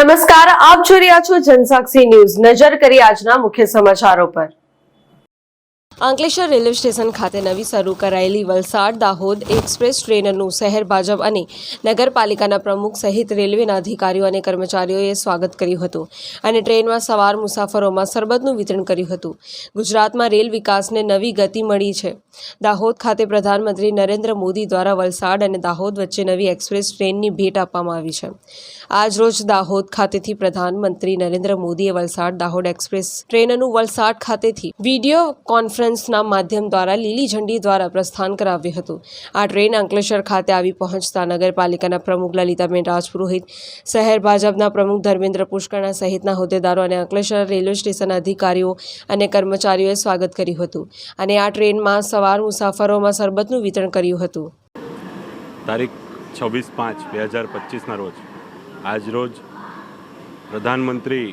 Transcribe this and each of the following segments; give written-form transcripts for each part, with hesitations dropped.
નમસ્કાર, આપ જોઈ રહ્યા છો જનસાક્ષી ન્યૂઝ। નજર કરી આજના મુખ્ય સમાચારો પર। અંકલેશ્વર રેલવે સ્ટેશન ખાતે નવી શરૂ કરાયેલી વલસાડ દાહોદ એક્સપ્રેસ ટ્રેનનું શહેર ભાજપ અને નગરપાલિકાના પ્રમુખ સહિત રેલવેના અધિકારીઓ અને કર્મચારીઓએ સ્વાગત કર્યું હતું અને ટ્રેનમાં સવાર મુસાફરોમાં શરબતનું વિતરણ કર્યું હતું। ગુજરાતમાં રેલ વિકાસને નવી ગતિ મળી છે। દાહોદ ખાતે પ્રધાનમંત્રી નરેન્દ્ર મોદી દ્વારા વલસાડ અને દાહોદ વચ્ચે નવી એક્સપ્રેસ ટ્રેનની ભેટ આપવામાં આવી છે। આજરોજ દાહોદ ખાતેથી પ્રધાનમંત્રી નરેન્દ્ર મોદીએ વલસાડ દાહોદ એક્સપ્રેસ ટ્રેનનું વલસાડ ખાતેથી વિડીયો કોન્ફરન્સના માધ્યમ દ્વારા લીલી ઝંડી દ્વારા પ્રસ્થાન કરાવ્યું હતું। આ ટ્રેન અંકલેશ્વર ખાતે આવી પહોંચતા નગરપાલિકાના પ્રમુખ લલિતાબેન રાજપુરોહિત, શહેર ભાજપના પ્રમુખ ધર્મેન્દ્ર પુષ્કરણા સહિતના હોદ્દેદારો અને અંકલેશ્વર રેલવે સ્ટેશનના અધિકારીઓ અને કર્મચારીઓએ સ્વાગત કર્યું હતું અને આ ટ્રેનમાં સવાર મુસાફરોમાં શરબતનું વિતરણ કર્યું હતું। તારીખ 26/5/2025ના રોજ આજરોજ પ્રધાનમંત્રી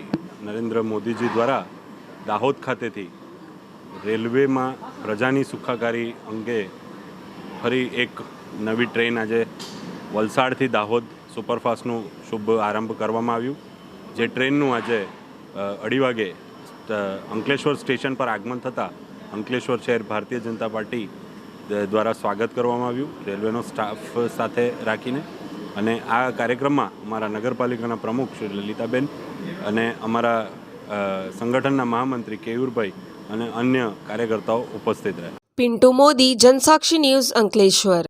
નરેન્દ્ર મોદીજી દ્વારા દાહોદ ખાતેથી રેલવેમાં પ્રજાની સુખાકારી અંગે ફરી એક નવી ટ્રેન આજે વલસાડથી દાહોદ સુપરફાસ્ટનું શુભ આરંભ કરવામાં આવ્યું। જે ટ્રેનનું આજે 2:30 વાગે અંકલેશ્વર સ્ટેશન પર આગમન થતાં અંકલેશ્વર શહેર ભારતીય જનતા પાર્ટી દ્વારા સ્વાગત કરવામાં આવ્યું રેલવેનો સ્ટાફ સાથે રાખીને। અને આ કાર્યક્રમમાં અમારા નગરપાલિકાના પ્રમુખ શ્રી લલિતાબેન અને અમારા સંગઠનના મહામંત્રી કેયુરભાઈ અને અન્ય કાર્યકર્તાઓ ઉપસ્થિત રહ્યા। પિન્ટુ મોદી, જનસાક્ષી ન્યૂઝ, અંકલેશ્વર।